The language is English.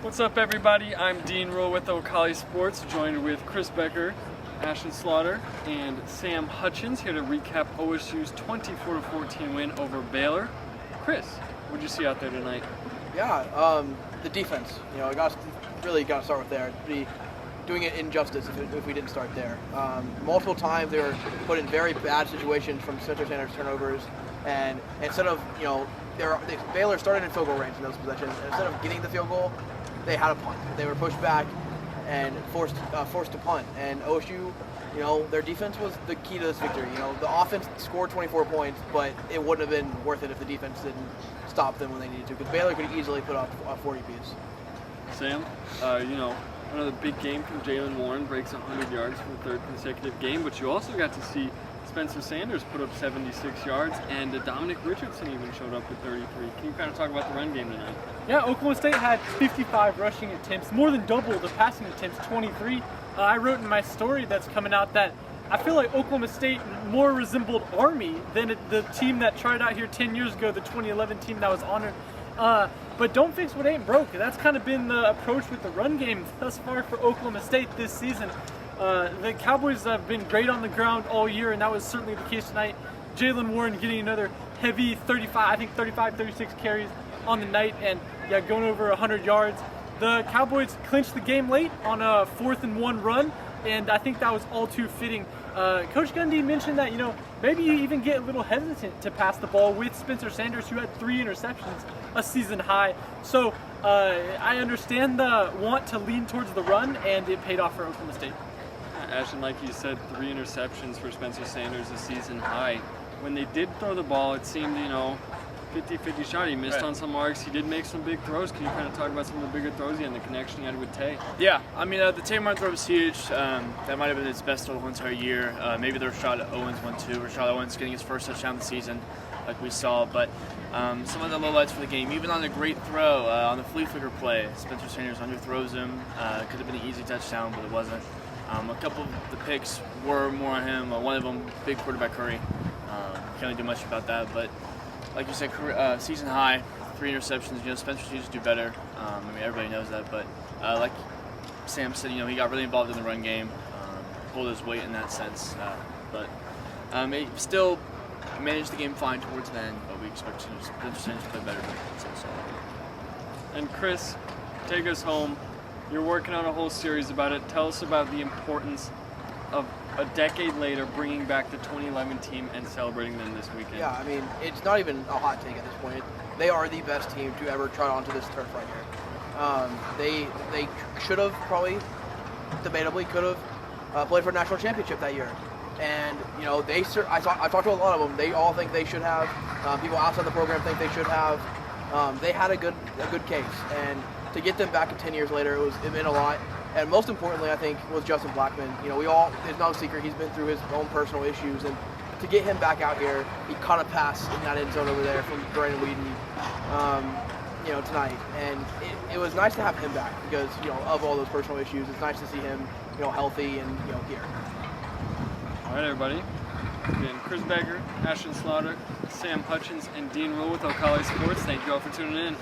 What's up, everybody? I'm Dean Ruhl with O'Callaghan Sports, joined with Chris Becker, Ashton and Sam Hutchens, here to recap OSU's 24-14 win over Baylor. Chris, what did you see out there tonight? Yeah, the defense. You know, really got to start with there. It'd be doing it injustice if we didn't start there. Multiple times they were put in very bad situations from Spencer Sanders turnovers, and instead of, you know, Baylor started in field goal range in those possessions, and instead of getting the field goal, they had a punt. They were pushed back and forced to punt. And OSU, you know, their defense was the key to this victory. You know, the offense scored 24 points, but it wouldn't have been worth it if the defense didn't stop them when they needed to, because Baylor could easily put up 40 apiece. Sam, you know, another big game from Jalen Warren, breaks 100 yards for the third consecutive game, but you also got to see Spencer Sanders put up 76 yards, and Dominic Richardson even showed up with 33. Can you kind of talk about the run game tonight? Yeah, Oklahoma State had 55 rushing attempts, more than double the passing attempts, 23. I wrote in my story that's coming out that I feel like Oklahoma State more resembled Army than the team that tried out here 10 years ago, the 2011 team that was honored. But don't fix what ain't broke. That's kind of been the approach with the run game thus far for Oklahoma State this season. The Cowboys have been great on the ground all year, and that was certainly the case tonight. Jalen Warren getting another heavy 36 carries on the night, and yeah, going over 100 yards. The Cowboys clinched the game late on a 4th-and-1 run, and I think that was all too fitting. Coach Gundy mentioned that, you know, maybe you even get a little hesitant to pass the ball with Spencer Sanders, who had 3 interceptions, a season high. So I understand the want to lean towards the run, and it paid off for Oklahoma State. Ashton, like you said, 3 interceptions for Spencer Sanders, a season high. When they did throw the ball, it seemed, you know, 50-50 shot. He missed on some marks. He did make some big throws. Can you kind of talk about some of the bigger throws he had and the connection he had with Tay? Yeah, I mean, the Tay run throw was huge. That might have been his best total entire year. Maybe the Rashad Owens one too. Rashad Owens getting his first touchdown of the season, like we saw. But some of the lowlights for the game, even on a great throw, on the flea flicker play, Spencer Sanders underthrows him. Could have been an easy touchdown, but it wasn't. A couple of the picks were more on him. One of them, big quarterback hurry. Can't really do much about that, but like you said, season high, 3 interceptions. You know, Spencer needs to do better. I mean, everybody knows that, but like Sam said, you know, he got really involved in the run game, pulled his weight in that sense. But he still managed the game fine towards the end. But we expect Spencer Sanders to play better. And Chris, take us home. You're working on a whole series about it. Tell us about the importance of a decade later bringing back the 2011 team and celebrating them this weekend. Yeah, I mean, it's not even a hot take at this point. They are the best team to ever trot onto this turf right here. They should have probably, debatably, could have played for a national championship that year. And, you know, I talked to a lot of them. They all think they should have. People outside the program think they should have. They had a good case. And to get them back 10 years later, it meant a lot. And most importantly, I think, was Justin Blackman. You know, it's no secret he's been through his own personal issues, and to get him back out here, he caught a pass in that end zone over there from Brandon Whedon, you know, tonight. And it was nice to have him back because, you know, of all those personal issues, it's nice to see him, you know, healthy and, you know, here. All right, everybody. Again, Chris Becker, Ashton, Sam Hutchens, and Dean Ruhl with O'Callaghan Sports. Thank you all for tuning in.